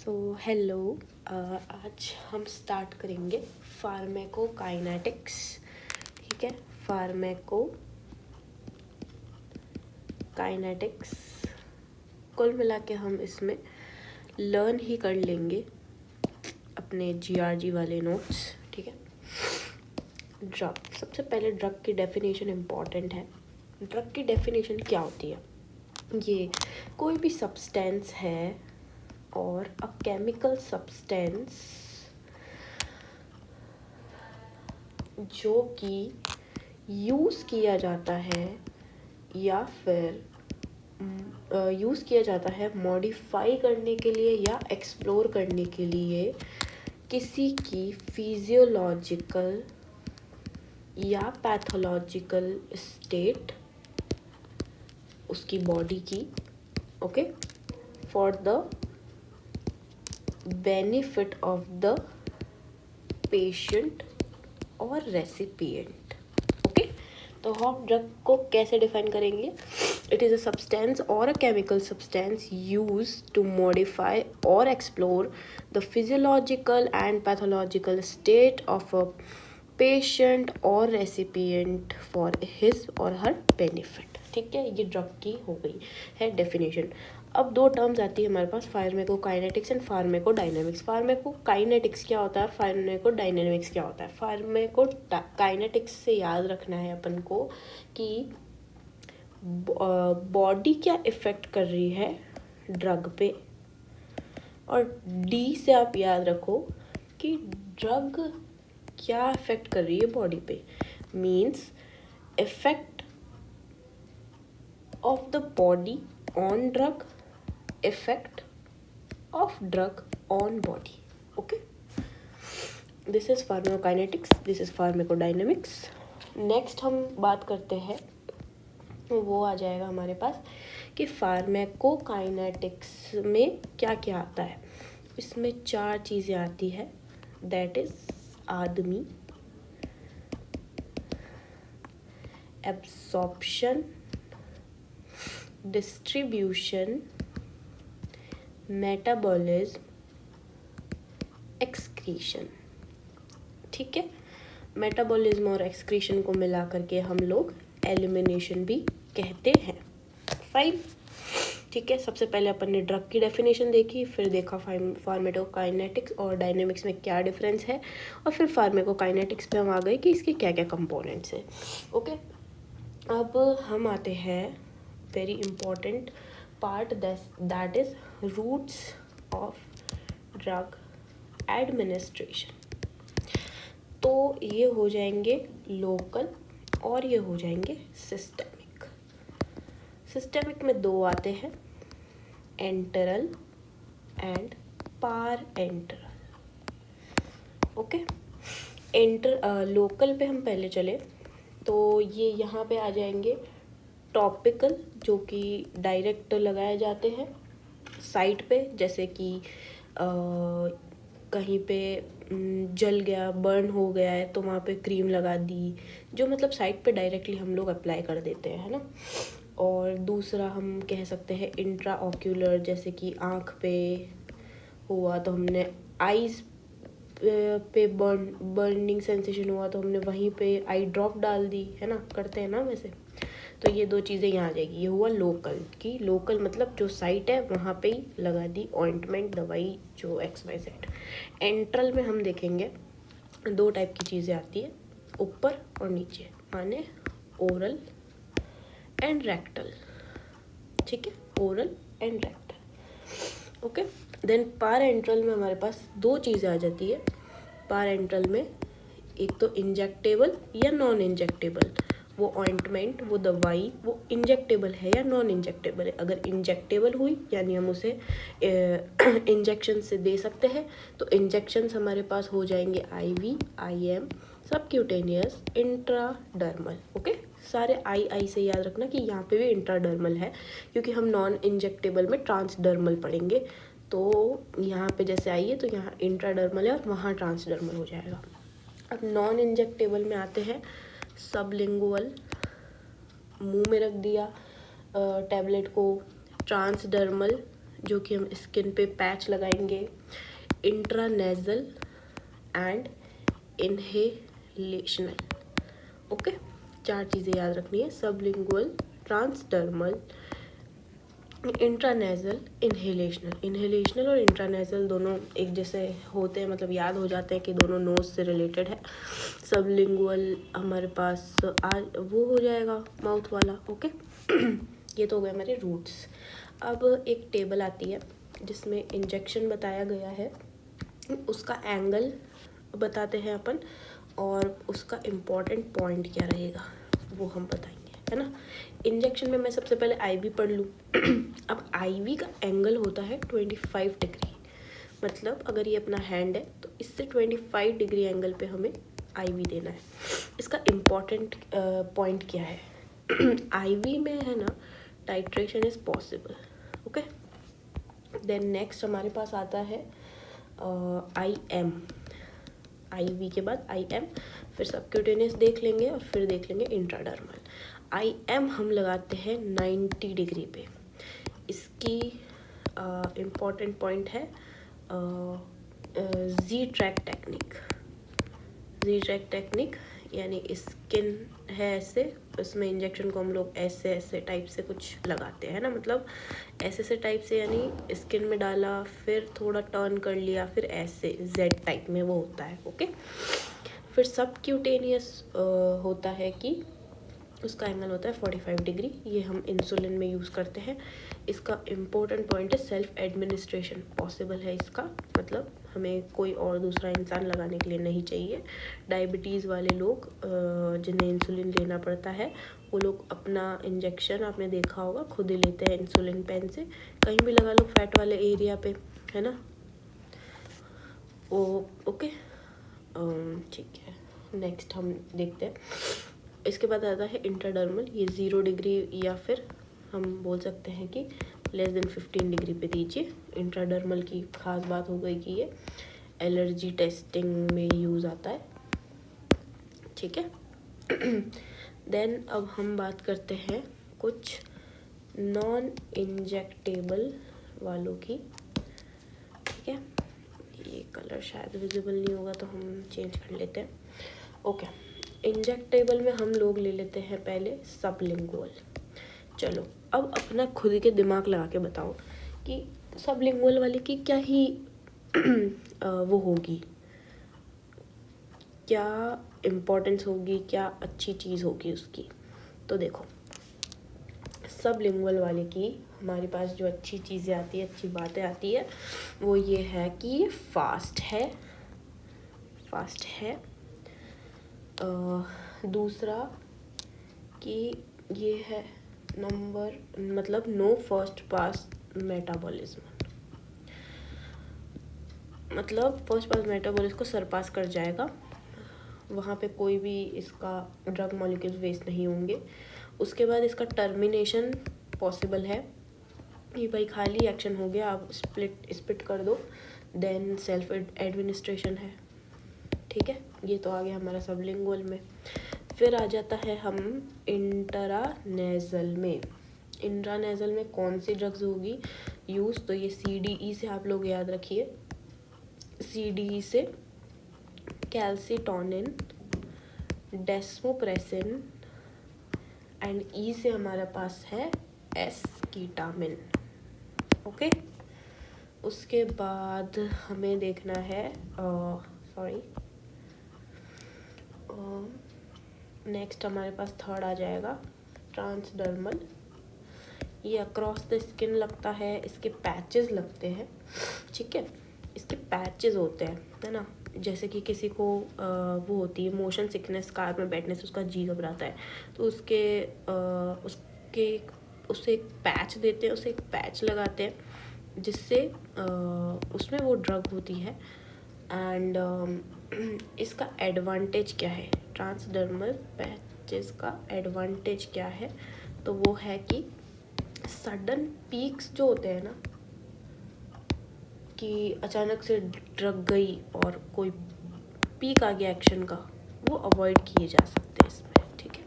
Hello. आज हम start करेंगे फार्मेकोकाइनेटिक्स। ठीक है, फार्मेकोकाइनेटिक्स कुल मिला के हम इसमें लर्न ही कर लेंगे अपने जीआरजी वाले नोट्स। ठीक है, ड्रग। सबसे पहले ड्रग की डेफिनेशन इम्पॉर्टेंट है। ड्रग की डेफिनेशन क्या होती है? ये कोई भी सब्सटेंस है और अ केमिकल सब्सटेंस जो कि यूज़ किया जाता है या फिर यूज़ किया जाता है मॉडिफाई करने के लिए या एक्सप्लोर करने के लिए किसी की फिजियोलॉजिकल या पैथोलॉजिकल स्टेट, उसकी बॉडी की, okay, for the benefit of the patient or recipient. Okay, तो हम ड्रग को कैसे डिफाइन करेंगे? It is a substance or a chemical substance use to modify or explore the physiological and pathological state of a patient or recipient for his or her benefit. ठीक है, ये drug की हो गई है डेफिनेशन। अब दो टर्म्स आती है हमारे पास, फार्मेकोकाइनेटिक्स एंड फार्मेकोडायनेमिक्स। फार्मेकोकाइनेटिक्स क्या होता है, फार्मेकोडायनेमिक्स क्या होता है? फार्मेकोकाइनेटिक्स से याद रखना है अपन को कि बॉडी क्या इफ़ेक्ट कर रही है ड्रग पे, और डी से आप याद रखो कि ड्रग क्या इफ़ेक्ट कर रही है बॉडी पे। Means effect of the body on drug, effect of drug on body. Okay, this is pharmacokinetics, this is pharmacodynamics. Next हम बात करते हैं, वो आ जाएगा हमारे पास कि फार्मेकोकाइनेटिक्स में क्या क्या आता है। इसमें 4 चीज़ें आती है, दैट इज आदमी, एब्सॉर्प्शन, डिस्ट्रीब्यूशन, मेटाबॉलिज्म, एक्सक्रीशन। ठीक है, मेटाबॉलिज्म और एक्सक्रीशन को मिला करके हम लोग एलिमिनेशन भी कहते हैं। फाइन, ठीक है। सबसे पहले अपन ने ड्रग की डेफिनेशन देखी, फिर देखा फार्मेकोकाइनेटिक्स और डायनेमिक्स में क्या डिफरेंस है, और फिर फार्मेकोकाइनेटिक्स पे हम आ गए कि इसके क्या क्या कंपोनेंट्स हैं। ओके, अब हम आते हैं very important part, that is routes of drug administration. तो ये हो जाएंगे लोकल और ये हो जाएंगे सिस्टेमिक। सिस्टेमिक में 2 आते हैं, एंटरल एंड पार एंटरल। ओके, लोकल पे हम पहले चले तो ये यहाँ पे आ जाएंगे टॉपिकल, जो कि डायरेक्ट लगाए जाते हैं साइट पे, जैसे कि कहीं पे जल गया, बर्न हो गया है तो वहाँ पे क्रीम लगा दी, जो मतलब साइट पे डायरेक्टली हम लोग अप्लाई कर देते हैं, है ना। और दूसरा हम कह सकते हैं इंट्रा ऑक्यूलर, जैसे कि आँख पे हुआ तो हमने आईज पे बर्निंग सेंसेशन हुआ तो हमने वहीं पे आई ड्रॉप डाल दी, है ना, करते हैं ना वैसे। तो ये 2 चीज़ें यहाँ आ जाएगी। ये हुआ लोकल की, लोकल मतलब जो साइट है वहाँ पे ही लगा दी ऑइंटमेंट, दवाई, जो XYZ। एंट्रल में हम देखेंगे 2 टाइप की चीज़ें आती है, ऊपर और नीचे, माने ओरल एंड रेक्टल। ठीक है, oral and rectal. Okay, then parenteral में हमारे पास 2 चीज़ें आ जाती है। पार एंट्रल में एक तो इंजेक्टेबल या नॉन इंजेक्टेबल, वो ऑइंटमेंट, वो दवाई, वो इंजेक्टेबल है या नॉन इंजेक्टेबल है। अगर इंजेक्टेबल हुई यानी हम उसे इंजेक्शन से दे सकते हैं, तो इंजेक्शंस हमारे पास हो जाएंगे IV, IM, subcutaneous, intradermal. Okay, सारे आई से याद रखना कि यहाँ पे भी इंट्राडर्मल है, क्योंकि हम नॉन इंजेक्टेबल में ट्रांसडर्मल पढ़ेंगे। तो यहाँ पे जैसे आई है तो यहाँ इंट्राडर्मल है और वहाँ ट्रांसडर्मल हो जाएगा। अब नॉन इंजेक्टेबल में आते हैं, सबलिंगुअल, मुंह में रख दिया टैबलेट को, ट्रांसडर्मल, जो कि हम स्किन पे पैच लगाएंगे, इंट्रानेजल एंड इनहेलेशनल। ओके, 4 चीज़ें याद रखनी है, सबलिंगुअल, ट्रांसडर्मल, इंट्रानेजल, इनहेलेशनल और इंट्रानेजल दोनों एक जैसे होते हैं, मतलब याद हो जाते हैं कि दोनों नोज से रिलेटेड है। सबलिंगुअल हमारे पास वो हो जाएगा माउथ वाला। ओके ये तो हो गए हमारे रूट्स। अब एक टेबल आती है जिसमें इंजेक्शन बताया गया है, उसका एंगल बताते हैं अपन, और उसका इम्पॉर्टेंट पॉइंट क्या रहेगा वो हम बताएंगे, है ना। इंजेक्शन में मैं सबसे पहले आईवी पढ़ लूँ। अब आईवी का एंगल होता है 25 डिग्री, मतलब अगर ये अपना हैंड है तो इससे 25 डिग्री एंगल पे हमें आईवी देना है। इसका इम्पॉर्टेंट पॉइंट क्या है, आईवी में है ना, titration is possible. Okay, then next हमारे पास आता है आई एम, आईवी के बाद आई एम, फिर सबक्यूटेनियस देख लेंगे और फिर देख लेंगे इंट्राडर्मल। आई एम हम लगाते हैं 90 डिग्री पे। इसकी इम्पॉर्टेंट पॉइंट है जी ट्रैक टेक्निक। जी ट्रैक टेक्निक यानी स्किन है ऐसे, उसमें इंजेक्शन को हम लोग ऐसे ऐसे टाइप से कुछ लगाते हैं ना, मतलब ऐसे ऐसे टाइप से, यानी स्किन में डाला फिर थोड़ा टर्न कर लिया फिर ऐसे जेड टाइप में वो होता है। ओके, फिर सबक्यूटेनियस होता है कि उसका एंगल होता है 45 डिग्री, ये हम इंसुलिन में यूज़ करते हैं। इसका इम्पोर्टेंट पॉइंट है सेल्फ एडमिनिस्ट्रेशन पॉसिबल है इसका, मतलब हमें कोई और दूसरा इंसान लगाने के लिए नहीं चाहिए। डायबिटीज़ वाले लोग जिन्हें इंसुलिन लेना पड़ता है, वो लोग अपना इंजेक्शन आपने देखा होगा खुद ही लेते हैं इंसुलिन पेन से, कहीं भी लगा लो फैट वाले एरिया पे, है ना। ओके ठीक है, नेक्स्ट हम देखते हैं। इसके बाद आता है इंट्राडर्मल, ये 0 डिग्री या फिर हम बोल सकते हैं कि लेस देन 15 डिग्री पे दीजिए। इंट्राडर्मल की खास बात हो गई कि ये एलर्जी टेस्टिंग में यूज़ आता है, ठीक है। देन अब हम बात करते हैं कुछ नॉन इंजेक्टेबल वालों की, ठीक है। ये कलर शायद विजिबल नहीं होगा तो हम चेंज कर लेते हैं। ओके, इंजेक्टेबल में हम लोग ले लेते हैं पहले सबलिंगुअल। चलो अब अपना खुद के दिमाग लगा के बताओ कि सबलिंगुअल वाले की क्या ही वो होगी, क्या इम्पोर्टेंस होगी, क्या अच्छी चीज़ होगी उसकी। तो देखो, सबलिंगुअल वाले की हमारे पास जो अच्छी चीज़ें आती है, अच्छी बातें आती है, वो ये है कि ये फास्ट है। दूसरा कि ये है नंबर, मतलब नो फर्स्ट पास मेटाबॉलिज्म, मतलब फर्स्ट पास मेटाबॉलिज्म को सरपास कर जाएगा, वहाँ पे कोई भी इसका ड्रग मॉलिक्यूल्स वेस्ट नहीं होंगे। उसके बाद इसका टर्मिनेशन पॉसिबल है, ये भाई खाली एक्शन हो गया, आप स्प्लिट कर दो। देन सेल्फ एडमिनिस्ट्रेशन है, ठीक है, ये तो आ गया हमारा सबलिंगुअल में। फिर आ जाता है हम इंट्रानेजल में। इंट्रानेजल में कौन सी ड्रग्स होगी यूज़, तो ये CDE से आप लोग याद रखिए, CDE से कैल्सिटोनिन, डेस्मोप्रेसिन एंड E से हमारे पास है एस्कीटामिन। ओके, उसके बाद हमें देखना है नेक्स्ट हमारे पास थर्ड आ जाएगा ट्रांसडर्मल। ये अक्रॉस द स्किन लगता है, इसके पैचेस लगते हैं, ठीक है, इसके पैचेस होते हैं, है ना। जैसे कि किसी को वो होती है मोशन सिकनेस, कार में बैठने से उसका जी घबराता है, तो उससे एक पैच देते हैं, उसे एक पैच लगाते हैं जिससे उसमें वो ड्रग होती है। एंड इसका एडवांटेज क्या है, ट्रांसडर्मल पैचेस का एडवांटेज क्या है, तो वो है कि सडन पीक्स जो होते हैं ना, कि अचानक से ड्रग गई और कोई पीक आ गया एक्शन का, वो अवॉइड किए जा सकते हैं इसमें, ठीक है।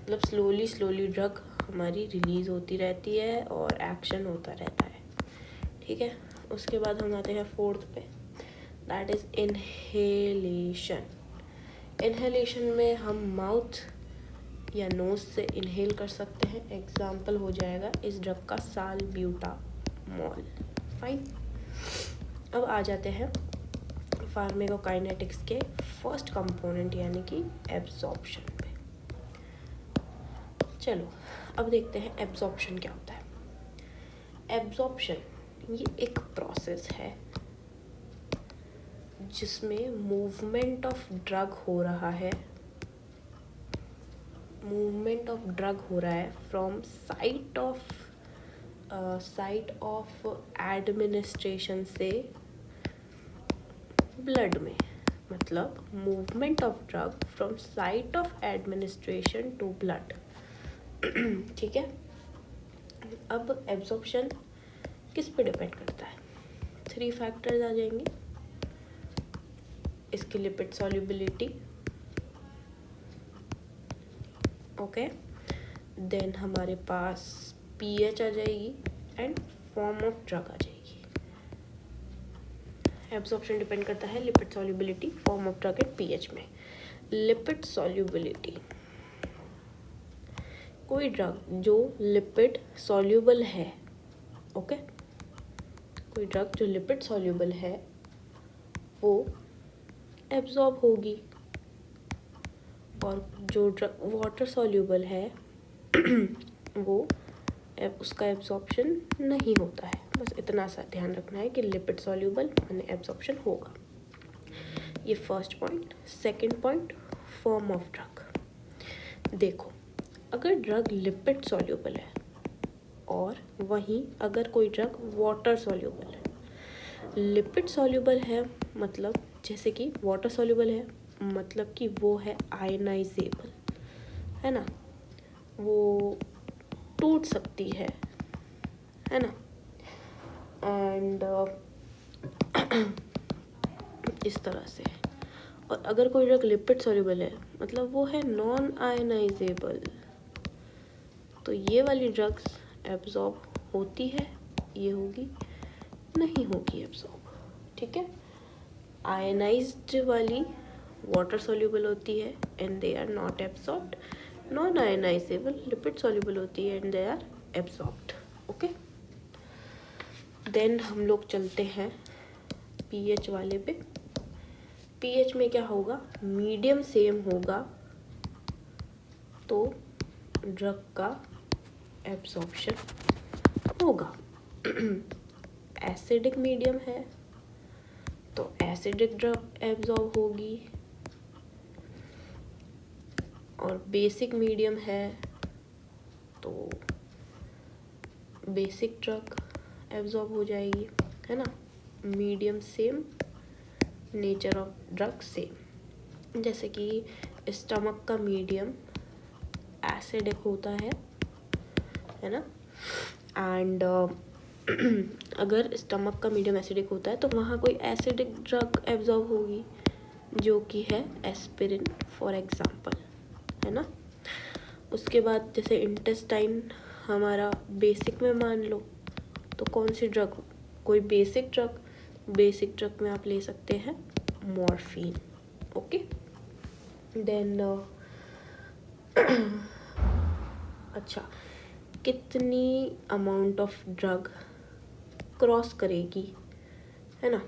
मतलब स्लोली ड्रग हमारी रिलीज़ होती रहती है और एक्शन होता रहता है, ठीक है। उसके बाद हम आते हैं फोर्थ पे, दैट इज़ इनहेलेशन। इनहेलेशन में हम माउथ या नोज से इनहेल कर सकते हैं। एग्जाम्पल हो जाएगा इस ड्रग का सालब्यूटामॉल। फाइन। अब आ जाते हैं फार्माकोकाइनेटिक्स के फर्स्ट कंपोनेंट यानी कि एब्जॉर्प्शन पे। चलो अब देखते हैं एब्जॉर्प्शन क्या होता है। एब्जॉर्प्शन ये एक प्रोसेस है जिसमें मूवमेंट ऑफ ड्रग हो रहा है, मूवमेंट ऑफ ड्रग हो रहा है फ्रॉम साइट ऑफ एडमिनिस्ट्रेशन से ब्लड में, मतलब movement of drug from site of administration to blood. ठीक है। अब एब्जॉर्प्शन किस पे डिपेंड करता है? 3 फैक्टर्स आ जाएंगे। इसकी लिपिड सॉल्युबिलिटी, ओके, देन हमारे पास पीएच आ जाएगी एंड फॉर्म ऑफ ड्रग आ जाएगी। एब्जॉर्प्शन डिपेंड करता है lipid solubility, form of drug and pH में। लिपिड सॉल्युबिलिटी, कोई ड्रग जो लिपिड सॉल्युबल है, ओके, कोई ड्रग जो लिपिड सॉल्युबल है वो एब्जॉर्ब होगी, और जो ड्रग वाटर सॉल्युबल है वो उसका एब्जॉर्प्शन नहीं होता है। बस इतना सा ध्यान रखना है कि लिपिड सॉल्युबल यानी एब्जॉर्प्शन होगा। ये first point. Second point, form of drug. देखो, अगर ड्रग लिपिड सॉल्युबल है और वहीं अगर कोई ड्रग वाटर सॉल्युबल है, लिपिड सॉल्युबल है मतलब जैसे कि वाटर सॉल्युबल है मतलब कि वो है आयनाइजेबल, है ना, वो टूट सकती है ना, एंड इस तरह से। और अगर कोई ड्रग लिपिड सॉल्युबल है मतलब वो है नॉन आयनाइजेबल, तो ये वाली ड्रग्स एब्जॉर्ब होती है, ये होगी नहीं होगी एब्जॉर्ब। ठीक है। आयनाइज्ड वाली वाटर सॉल्युबल होती है and they are not absorbed, non ionisable lipid soluble होती है and they are absorbed. Okay, then हम लोग चलते हैं पीएच वाले पे। पीएच में क्या होगा, मीडियम सेम होगा तो ड्रग का एब्जॉर्प्शन होगा। एसिडिक मीडियम है तो एसिडिक ड्रग एब्जॉर्ब होगी, और बेसिक मीडियम है तो बेसिक ड्रग एब्जॉर्ब हो जाएगी, है ना। Medium same, nature of drug same. जैसे कि स्टमक का मीडियम एसिडिक होता है ना, एंड अगर स्टमक का मीडियम एसिडिक होता है तो वहाँ कोई एसिडिक ड्रग एब्जॉर्ब होगी जो कि है एस्पिरिन फॉर एग्जांपल, है ना। उसके बाद जैसे इंटेस्टाइन हमारा बेसिक में मान लो, तो कौन सी ड्रग, कोई बेसिक ड्रग में आप ले सकते हैं मॉर्फिन। ओके, देन अच्छा, कितनी अमाउंट ऑफ ड्रग क्रॉस करेगी, है ना,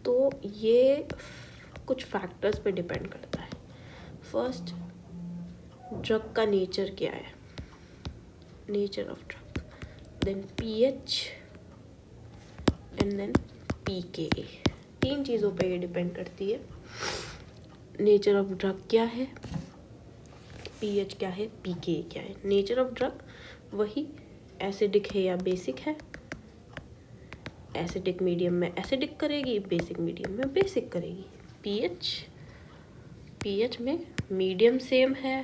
तो ये कुछ फैक्टर्स पे डिपेंड करता है। फर्स्ट, ड्रग का नेचर क्या है, nature of drug, then pH and then pKa. 3 चीज़ों पे ये डिपेंड करती है। नेचर ऑफ ड्रग क्या है, पीएच क्या है, पीकेए क्या है। नेचर ऑफ ड्रग वही एसिडिक है या बेसिक है, एसिडिक मीडियम में एसिडिक करेगी, बेसिक मीडियम में बेसिक करेगी। पीएच में मीडियम सेम है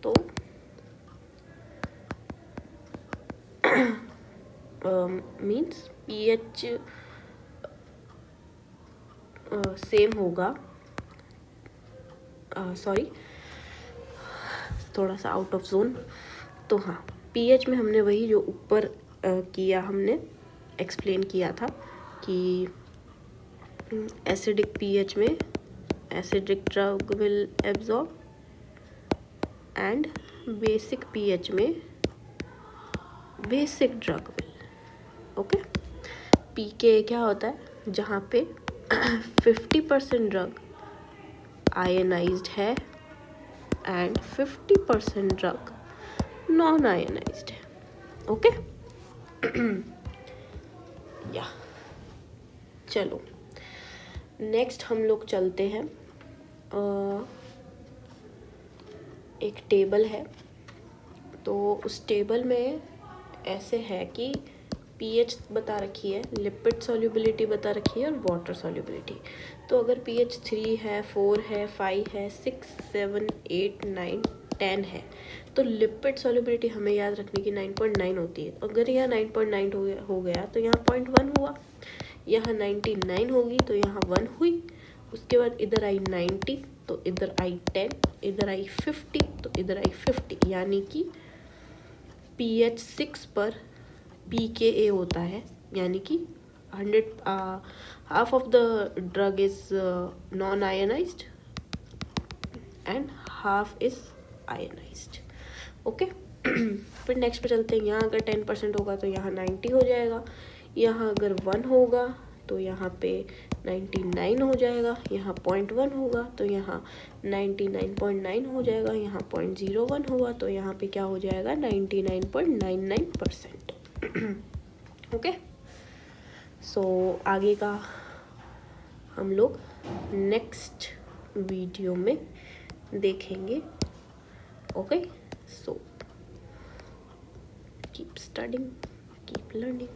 तो मीन्स पीएच सेम होगा, सॉरी थोड़ा सा आउट ऑफ जोन। तो हाँ, पीएच में हमने वही जो ऊपर किया, हमने एक्सप्लेन किया था कि एसिडिक पीएच में acidic drug will absorb and basic pH में बेसिक ड्रग विल। ओके, पीके क्या होता है, जहाँ पे 50% ड्रग आयनाइज्ड है एंड 50% ड्रग नॉन आयनाइज्ड है। ओके या चलो नेक्स्ट हम लोग चलते हैं। एक टेबल है, तो उस टेबल में ऐसे है कि पीएच बता रखी है, लिपिड सॉल्युबिलिटी बता रखी है और वाटर सॉल्युबिलिटी। तो अगर पीएच 3 है, 4 है, 5 है, 6, 7, 8, 9, 10 है, तो लिपिड सॉल्युबिलिटी हमें याद रखने की 9.9 होती है। अगर यहाँ 9.9 हो गया तो यहाँ 0.1 हुआ, यहाँ 99 होगी तो यहाँ 1 हुई, उसके बाद इधर आई 90 तो इधर आई 10, इधर आई 50 तो इधर आई 50, यानी कि pH 6 पर pKa होता है, यानी कि 100 half of the drug is non ionised and half is ionised. Okay, फिर नेक्स्ट पे चलते हैं। यहाँ अगर 10% होगा तो यहाँ 90 हो जाएगा, यहाँ अगर 1 होगा तो यहाँ पे 99 हो जाएगा, यहाँ 0.1 होगा तो यहाँ 99.9 हो जाएगा, यहाँ 0.01 होगा तो यहाँ पे क्या हो जाएगा 99.99%। ओके, सो आगे का हम लोग नेक्स्ट वीडियो में देखेंगे। Okay, so keep studying, keep learning.